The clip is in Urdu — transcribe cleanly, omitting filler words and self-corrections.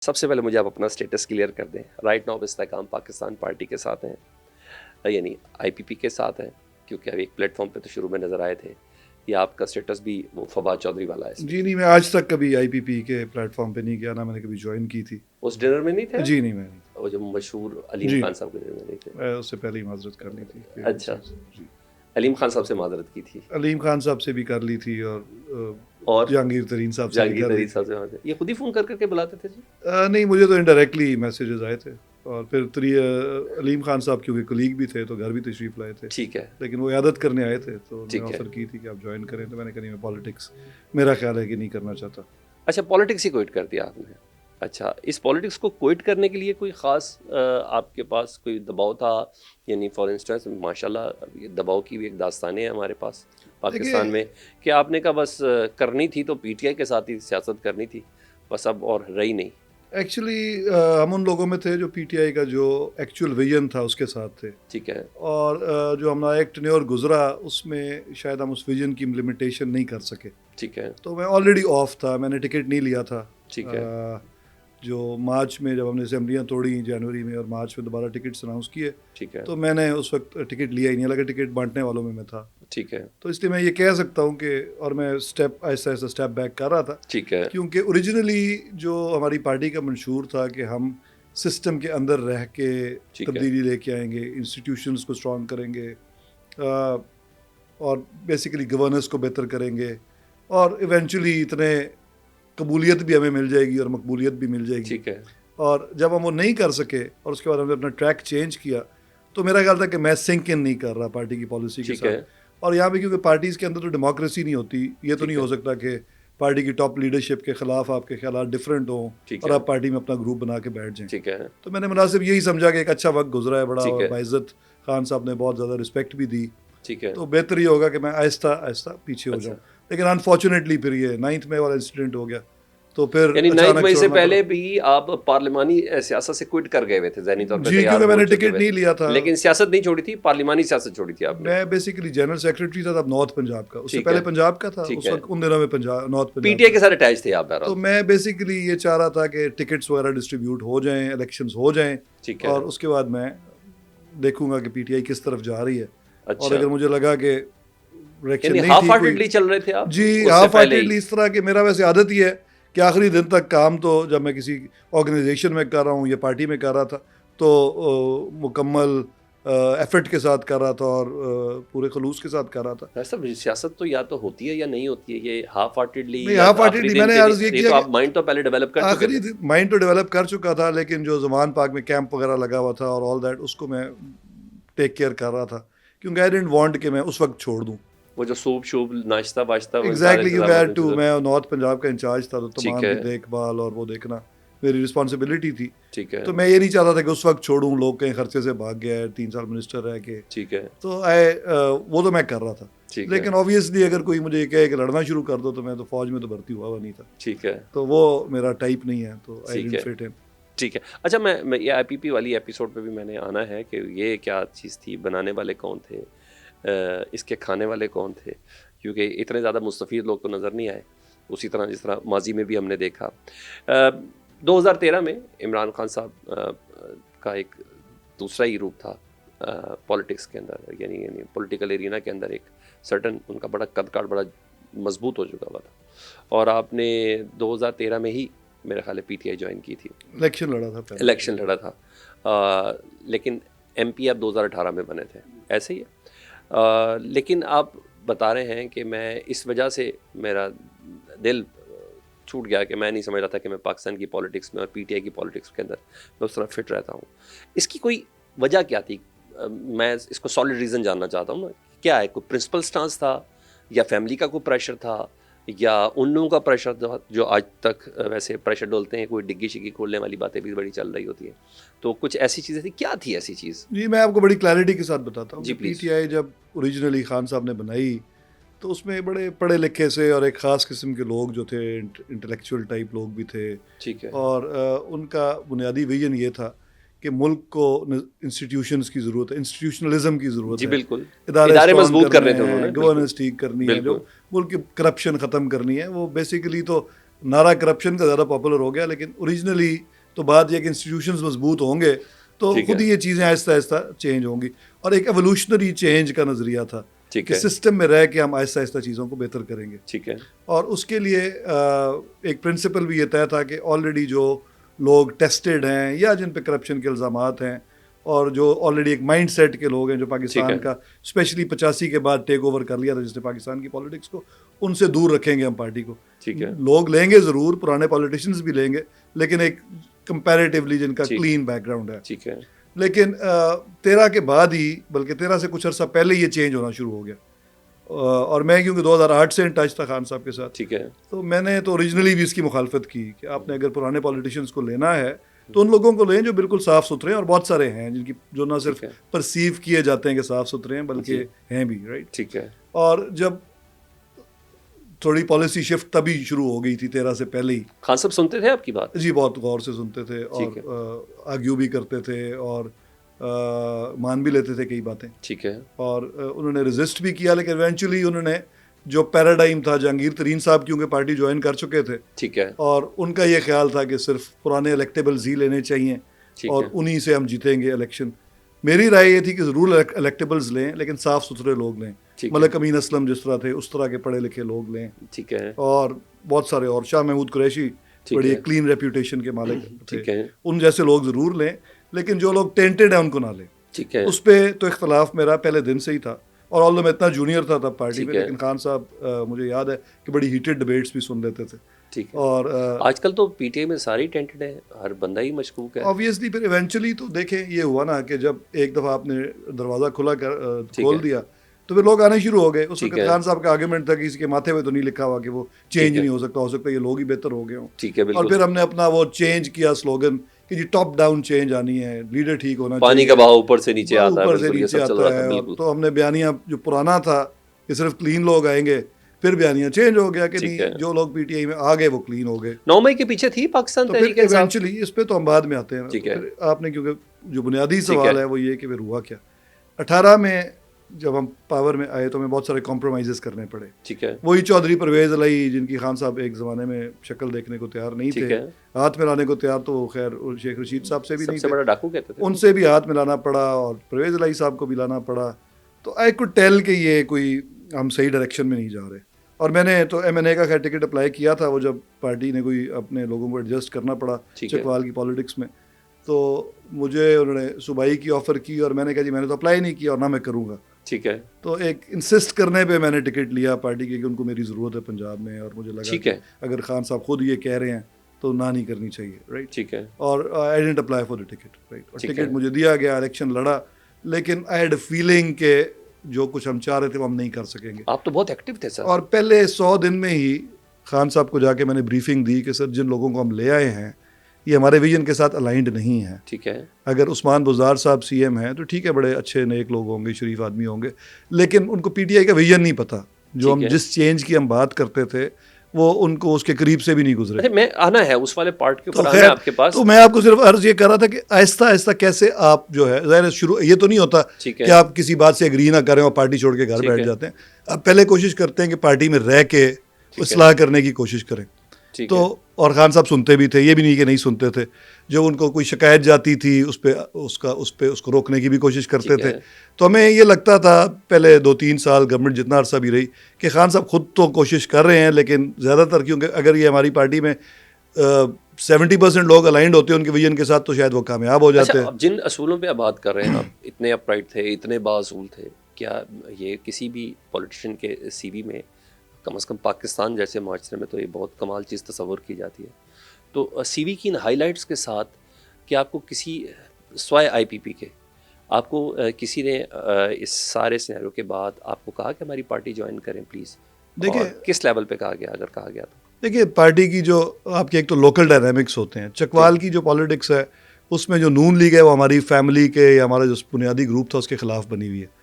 سب سے پہلے مجھے آپ اپنا اسٹیٹس کلیئر کر دیں. رائٹ ناؤ استحکام پاکستان پارٹی کے ساتھ ہیں یعنی آئی پی پی کے ساتھ ہیں کیونکہ ابھی ایک پلیٹ فارم پہ تو شروع میں نظر آئے تھے. یا آپ کا اسٹیٹس بھی وہ فواد چودھری والا ہے؟ جی نہیں، میں آج تک کبھی آئی پی پی کے پلیٹ فارم پہ نہیں گیا، نہ میں نے کبھی جوائن کی تھی. اس ڈنر میں نہیں تھے؟ جی نہیں، میں نہیں. وہ جو مشہور علیم خان صاحب کے ڈنر میں نہیں تھے؟ میں اس سے پہلے ہی معذرت کر لی تھی. اچھا، جی علیم خان صاحب سے معذرت کی تھی؟ علیم خان صاحب سے بھی کر لی تھی اور جہانگیر ترین صاحب سے بھی جہانگیر کر لی ترین تھی. صاحب سے معذرت. یہ خود ہی فون کر کے بلاتے تھے جی؟ نہیں، مجھے تو انڈائریکٹلی میسیجز آئے تھے، اور پھر علیم خان صاحب کیونکہ کلیگ بھی تھے تو گھر بھی تشریف لائے تھے. ٹھیک ہے، لیکن وہ عیادت کرنے آئے تھے تو میں آفر کی تھی کہ آپ جوائن کریں، تو میں نے کہا نہیں، میں پالیٹکس میرا خیال ہے کہ نہیں کرنا چاہتا. اچھا، پالیٹکس ہی کوئٹ کر دیا آپ نے. اچھا، اس پالیٹکس کو کوئٹ کرنے کے لیے کوئی خاص آپ کے پاس کوئی دباؤ تھا؟ یعنی فار انسٹنس ماشاءاللہ یہ دباؤ کی بھی ایک داستانیں ہیں ہمارے پاس پاکستان میں کہ آپ نے کہا بس کرنی تھی تو پی ٹی آئی کے ساتھ ہی سیاست کرنی تھی بس، اب اور رہی نہیں. ایکچولی ہم ان لوگوں میں تھے جو پی ٹی آئی کا جو ایکچوئل ویژن تھا اس کے ساتھ تھے. ٹھیک ہے. اور جو ہمارا ایک ٹینیور گزرا اس میں شاید ہم اس ویژن کی امپلیمنٹیشن نہیں کر سکے. ٹھیک ہے. تو میں آلریڈی آف تھا، میں نے ٹکٹ نہیں لیا تھا. ٹھیک ہے. جو مارچ میں جب ہم نے اسمبلیاں توڑی جنوری میں، اور مارچ میں دوبارہ ٹکٹس اناؤنس کیے، ٹھیک ہے. تو میں نے اس وقت ٹکٹ لیا ہی نہیں، حالانکہ ٹکٹ بانٹنے والوں میں تھا. ٹھیک ہے. تو اس لیے میں یہ کہہ سکتا ہوں کہ، اور میں اسٹیپ آہستہ آہستہ اسٹیپ بیک کر رہا تھا. ٹھیک ہے. کیونکہ اوریجنلی جو ہماری پارٹی کا منشور تھا کہ ہم سسٹم کے اندر رہ کے تبدیلی لے کے آئیں گے، انسٹیٹیوشنز کو اسٹرانگ کریں گے، اور بیسیکلی گورننس کو بہتر کریں گے، اور ایونچولی اتنے قبولیت بھی ہمیں مل جائے گی اور مقبولیت بھی مل جائے گی. ٹھیک ہے. اور جب ہم وہ نہیں کر سکے اور اس کے بعد ہم نے اپنا ٹریک چینج کیا، تو میرا خیال تھا کہ میں سنک ان نہیں کر رہا پارٹی کی پالیسی کے ساتھ. اور یہاں پہ کیونکہ پارٹیز کے اندر تو ڈیموکریسی نہیں ہوتی، یہ تو نہیں ہو سکتا کہ پارٹی کی ٹاپ لیڈرشپ کے خلاف آپ کے خیالات ڈفرینٹ ہوں اور آپ پارٹی میں اپنا گروپ بنا کے بیٹھ جائیں. ٹھیک ہے. تو میں نے مناسب یہی سمجھا کہ ایک اچھا وقت گزرا ہے بڑا، اور باعزت خان صاحب نے بہت زیادہ رسپیکٹ بھی دی. ٹھیک ہے. تو بہتر یہ ہوگا کہ میں آہستہ آہستہ پیچھے ہو جاؤں. لیکن انفارچونیٹلی پھر یہ 9 مئی والا انسیڈنٹ ہو گیا، تو پھر یعنی 9 مئی سے پہلے بھی آپ پارلیمانی سیاست سے کوئٹ کر گئے ہوئے تھے ذہنی طور پہ؟ جی، کیونکہ میں نے ٹکٹ نہیں لیا تھا. لیکن سیاست نہیں چھوڑی تھی، پارلیمانی سیاست چھوڑی تھی آپ نے. میں بیسیکلی جنرل سیکرٹری تھا تب نارتھ پنجاب کا، اس سے پہلے پنجاب کا تھا اس وقت، ان دنوں میں north Punjab. P T I کے ساتھ اٹیچ تھے آپ؟ تو میں بیسیکلی یہ چاہ رہا تھا کہ ٹکٹس وغیرہ ڈسٹریبیوٹ ہو جائیں، الیکشنز ہو جائیں، اور اس کے بعد میں دیکھوں گا کہ پی ٹی آئی کس طرف جا رہی ہے. اور اگر مجھے لگا کہ ریئیکشن نہیں ہاف ہارٹیڈلی چل رہے تھے آپ؟ جی ہاف ہارٹیڈلی، اس طرح کہ میرا ویسے عادت ہی ہے کہ آخری دن تک کام تو جب میں کسی آرگنائزیشن میں کر رہا ہوں یا پارٹی میں کر رہا تھا تو مکمل ایفرٹ کے ساتھ کر رہا تھا اور پورے خلوص کے ساتھ کر رہا تھا. سب سیاست تو یا تو ہوتی ہے یا نہیں ہوتی ہے. یہ ہاف ہارٹیڈلی میں نے عرض یہ کیا کہ مائنڈ تو پہلے ڈیولپ کر آخری مائنڈ تو ڈیولپ کر چکا تھا، لیکن جو زمان پاک میں کیمپ وغیرہ لگا ہوا تھا اور آل دیٹ، اس کو میں ٹیک کیئر کر رہا تھا، کیونکہ آئی ڈنٹ وانٹ کہ میں اس وقت چھوڑ دوں. وہ جو سوپ شوپ ناشتہ واشتہ ایگزیکٹلی، میں نارتھ پنجاب کا انچارج تھا، تو تمام کی دیکھ بھال اور وہ دیکھنا میری رسپانسبلٹی تھی. ٹھیک ہے. تو میں یہ نہیں چاہتا تھا کہ اس وقت چھوڑوں، لوگ کہیں خرچے سے بھاگ گیا ہے 3 سال منسٹر رہ کے. ٹھیک ہے. تو وہ تو میں کر رہا تھا. لیکن آبویسلی اگر کوئی مجھے یہ کہے کہ لڑنا شروع کر دو، تو میں تو فوج میں تو بھرتی ہوا نہیں تھا. ٹھیک ہے. تو وہ میرا ٹائپ نہیں ہے، تو آئی ڈنٹ فٹ ان. ٹھیک ہے. اچھا، میں یہ آئی پی پی والی ایپیسوڈ پہ بھی میں نے آنا ہے کہ یہ کیا چیز تھی، بنانے والے کون تھے، اس کے کھانے والے کون تھے، کیونکہ اتنے زیادہ مستفید لوگ تو نظر نہیں آئے اسی طرح جس طرح ماضی میں بھی ہم نے دیکھا. 2013 میں عمران خان صاحب کا ایک دوسرا ہی روپ تھا پولیٹکس کے اندر، یعنی پولیٹیکل ایرینا کے اندر ایک سرٹن ان کا بڑا قد کاٹ بڑا مضبوط ہو چکا ہوا تھا، اور آپ نے 2013 میں ہی میرا خیال ہے پی ٹی آئی جوائن کی تھی. الیکشن لڑا تھا، لیکن ایم پی آپ 2018 میں بنے تھے، ایسے ہی ہے. لیکن آپ بتا رہے ہیں کہ میں اس وجہ سے میرا دل چھوٹ گیا کہ میں نہیں سمجھ رہا تھا کہ میں پاکستان کی پالیٹکس میں اور پی ٹی آئی کی پالیٹکس کے اندر میں اس طرح فٹ رہتا ہوں. اس کی کوئی وجہ کیا تھی؟ میں اس کو سالڈ ریزن جاننا چاہتا ہوں نا. کیا ہے، کوئی پرنسپل سٹانس تھا، یا فیملی کا کوئی پریشر تھا، یا ان لوگوں کا پریشر تھا جو آج تک ویسے پریشر ڈولتے ہیں، کوئی ڈگی شگی کھولنے والی باتیں بھی بڑی چل رہی ہوتی ہیں، تو کچھ ایسی چیزیں تھیں؟ کیا تھی ایسی چیز؟ جی میں آپ کو بڑی کلیئرٹی کے ساتھ بتاتا ہوں. جی پی ٹی آئی جب اوریجنلی خان صاحب نے بنائی تو اس میں بڑے پڑھے لکھے سے اور ایک خاص قسم کے لوگ جو تھے، انٹلیکچوئل ٹائپ لوگ بھی تھے. ٹھیک ہے. اور ان کا بنیادی ویژن یہ تھا کہ ملک کو انسٹیٹیوشنز کی ضرورت ہے، انسٹیٹیوشنلزم کی ضرورت ہے. جی بالکل، ادارے مضبوط کرنے تھے انہوں نے، گورننس ٹھیک کرنی ہے، جو ملک کی کرپشن ختم کرنی ہے. وہ بیسیکلی تو نعرہ کرپشن کا زیادہ پاپولر ہو گیا، لیکن اوریجنلی تو بات یہ کہ انسٹیٹیوشنز مضبوط ہوں گے تو خود ہی یہ چیزیں آہستہ آہستہ چینج ہوں گی، اور ایک ایولیوشنری چینج کا نظریہ تھا کہ سسٹم میں رہ کے ہم آہستہ آہستہ چیزوں کو بہتر کریں گے. ٹھیک ہے. اور اس کے لیے ایک پرنسپل بھی یہ طے تھا کہ آلریڈی جو لوگ ٹیسٹڈ ہیں یا جن پہ کرپشن کے الزامات ہیں اور جو آلریڈی ایک مائنڈ سیٹ کے لوگ ہیں جو پاکستان کا اسپیشلی 85 کے بعد ٹیک اوور کر لیا تھا جس نے پاکستان کی پالیٹکس کو، ان سے دور رکھیں گے ہم پارٹی کو. ٹھیک ہے. لوگ لیں گے ضرور، پرانے پالیٹیشنز بھی لیں گے، لیکن ایک کمپیریٹیولی جن کا کلین بیک گراؤنڈ ہے. ٹھیک ہے. لیکن 13 کے بعد ہی، بلکہ 13 سے کچھ عرصہ پہلے یہ چینج ہونا شروع ہو گیا. اور میں کیونکہ 2008 سے ان ٹچ تھا خان صاحب کے ساتھ، ٹھیک ہے، تو میں نے تو اوریجنلی بھی اس کی مخالفت کی کہ آپ نے اگر پرانے پالیٹیشینز کو لینا ہے تو ان لوگوں کو لیں جو بالکل صاف ستھرے ہیں، اور بہت سارے ہیں جن کی جو نہ صرف پرسیو کیے جاتے ہیں کہ صاف ستھرے ہیں بلکہ ہیں بھی، رائٹ. ٹھیک ہے. اور جب تھوڑی پالیسی شفٹ تبھی شروع ہو گئی تھی 13 سے پہلے ہی. خان صاحب سنتے تھے آپ کی بات؟ جی بہت غور سے سنتے تھے اور آرگیو بھی کرتے تھے اور مان بھی لیتے تھے کئی باتیں. ٹھیک ہے. اور انہوں نے ریزسٹ بھی کیا، لیکن ایونچولی انہوں نے جو پیراڈائم تھا، جہانگیر ترین صاحب کیونکہ پارٹی جوائن کر چکے تھے، ٹھیک ہے، اور ان کا یہ خیال تھا کہ صرف پرانے الیکٹیبلز ہی لینے چاہیے اور انہی سے ہم جیتیں گے الیکشن. میری رائے یہ تھی کہ ضرور الیکٹیبلز لیں لیکن صاف ستھرے لوگ لیں، ملک امین اسلم جس طرح تھے اس طرح کے پڑھے لکھے لوگ لیں. ٹھیک ہے. اور بہت سارے اور شاہ محمود قریشی بڑی کلین ریپوٹیشن کے مالک تھے، ان جیسے لوگ ضرور لیں، لیکن جو لوگ ٹینٹڈ ہیں ان کو نہ لیں. ٹھیک ہے. اس پہ تو اختلاف میرا پہلے دن سے ہی تھا، اور آلدو میں اتنا جونیئر تھا تب پارٹی میں، لیکن خان صاحب مجھے یاد ہے کہ بڑی ہیٹڈ ڈبیٹس بھی سن لیتے تھے. ٹھیک ہے. اور آج کل تو پی ٹی آئی میں ساری ٹینٹڈ ہیں، ہر بندہ ہی مشکوک ہے. آبویسلی پھر ایونچولی تو دیکھیں یہ ہوا نا کہ جب ایک دفعہ آپ نے دروازہ کھول دیا تو پھر لوگ آنے شروع ہو گئے. اس وقت خان صاحب کا آرگومنٹ تھا کہ کسی کے ماتھے پہ تو نہیں لکھا ہوا کہ وہ چینج نہیں ہو سکتا ہے یہ لوگ ہی بہتر ہو گئے ہوں. ٹھیک ہے. اور پھر ہم نے اپنا وہ چینج کیا سلوگن کہ جی ٹاپ ڈاؤن چینج آنی ہے، لیڈر ٹھیک ہونا چاہیے، پانی کا بہاؤ اوپر سے نیچے آتا ہے. تو ہم نے بیانیہ جو پرانا تھا کہ صرف کلین لوگ آئیں گے، پھر بیانیہ چینج ہو گیا کہ نہیں جو لوگ پی ٹی آئی میں آ گئے وہ کلین ہو گئے. 9 مئی کے پیچھے تھی پاکستان تحریک انصاف. ایونچولی اس پہ تو ہم بعد میں آتے ہیں. آپ نے کیونکہ جو بنیادی سوال ہے وہ یہ کہ پھر ہوا کیا. 18 میں جب ہم پاور میں آئے تو ہمیں بہت سارے کمپرومائزز کرنے پڑے. ٹھیک ہے. وہی چودھری پرویز علی جن کی خان صاحب ایک زمانے میں شکل دیکھنے کو تیار نہیں تھے، ہاتھ ملانے کو تیار تو خیر شیخ رشید صاحب سے بھی نہیں تھے، ان سے بھی ہاتھ ملانا پڑا اور پرویز علی صاحب کو بھی لانا پڑا. تو آئی کوڈ ٹیل کہ یہ کوئی ہم صحیح ڈائریکشن میں نہیں جا رہے. اور میں نے تو ایم این اے کا خیر ٹکٹ اپلائی کیا تھا، وہ جب پارٹی نے کوئی اپنے لوگوں کو ایڈجسٹ کرنا پڑا چکوال کی پالیٹکس میں، تو مجھے انہوں نے صوبائی کی آفر کی اور میں نے کہا جی میں نے تو اپلائی نہیں کیا اور نہ میں کروں گا. ٹھیک ہے. تو ایک انسسٹ کرنے پہ میں نے ٹکٹ لیا پارٹی کی کہ ان کو میری ضرورت ہے پنجاب میں، اور مجھے لگا کہ اگر خان صاحب خود یہ کہہ رہے ہیں تو نہ نہیں کرنی چاہیے، رائٹ. ٹھیک ہے. اور I didn't apply for the ticket, right. اور ٹکٹ مجھے دیا گیا، الیکشن لڑا، لیکن آئی ہیڈ اے فیلنگ کہ جو کچھ ہم چاہ رہے تھے وہ ہم نہیں کر سکیں گے. آپ تو بہت ایکٹیو تھے سر. اور پہلے 100 دن میں ہی خان صاحب کو جا کے میں نے بریفنگ دی کہ سر جن لوگوں کو ہم لے آئے ہیں یہ ہمارے ویژن کے ساتھ الائنڈ نہیں ہے. ٹھیک ہے. اگر عثمان بزدار صاحب سی ایم ہیں تو ٹھیک ہے، بڑے اچھے نیک لوگ ہوں گے، شریف آدمی ہوں گے، لیکن ان کو پی ٹی آئی کا ویژن نہیں پتہ. جو ہم جس چینج کی ہم بات کرتے تھے وہ ان کو اس کے قریب سے بھی نہیں گزرے. میں آنا ہے اس والے پارٹ کے اوپر آپ کے پاس. تو میں آپ کو صرف عرض یہ کر رہا تھا کہ آہستہ آہستہ کیسے آپ جو ہے ظاہر شروع یہ تو نہیں ہوتا کہ آپ کسی بات سے اگری نہ کریں اور پارٹی چھوڑ کے گھر بیٹھ جاتے ہیں. آپ پہلے کوشش کرتے ہیں کہ پارٹی میں رہ کے اصلاح کرنے کی کوشش کریں. تو اور خان صاحب سنتے بھی تھے، یہ بھی نہیں کہ نہیں سنتے تھے. جب ان کو کوئی شکایت جاتی تھی اس کو روکنے کی بھی کوشش کرتے تھے. تو ہمیں یہ لگتا تھا پہلے 2-3 سال گورنمنٹ جتنا عرصہ بھی رہی کہ خان صاحب خود تو کوشش کر رہے ہیں، لیکن زیادہ تر کیونکہ اگر یہ ہماری پارٹی میں 70% لوگ الائنڈ ہوتے ہیں ان کے ویژن کے ساتھ تو شاید وہ کامیاب ہو جاتے ہیں. جن اصولوں پہ آپ بات کر رہے ہیں، آپ اتنے اپ رائٹ تھے، اتنے بااصول تھے، کیا یہ کسی بھی پولیٹیشین کے سی وی میں کم از کم پاکستان جیسے معاشرے میں تو یہ بہت کمال چیز تصور کی جاتی ہے. تو سی وی کی ان ہائی لائٹس کے ساتھ کہ آپ کو کسی سوائے آئی پی پی کے آپ کو کسی نے اس سارے سینیریو کے بعد آپ کو کہا کہ ہماری پارٹی جوائن کریں پلیز؟ دیکھیں کس لیول پہ کہا گیا، اگر کہا گیا تو؟ دیکھیے پارٹی کی جو آپ کے ایک تو لوکل ڈائنامکس ہوتے ہیں. چکوال کی جو پالیٹکس ہے اس میں جو نون لیگ ہے وہ ہماری فیملی کے یا ہمارا جو بنیادی گروپ تھا اس کے خلاف بنی ہوئی ہے.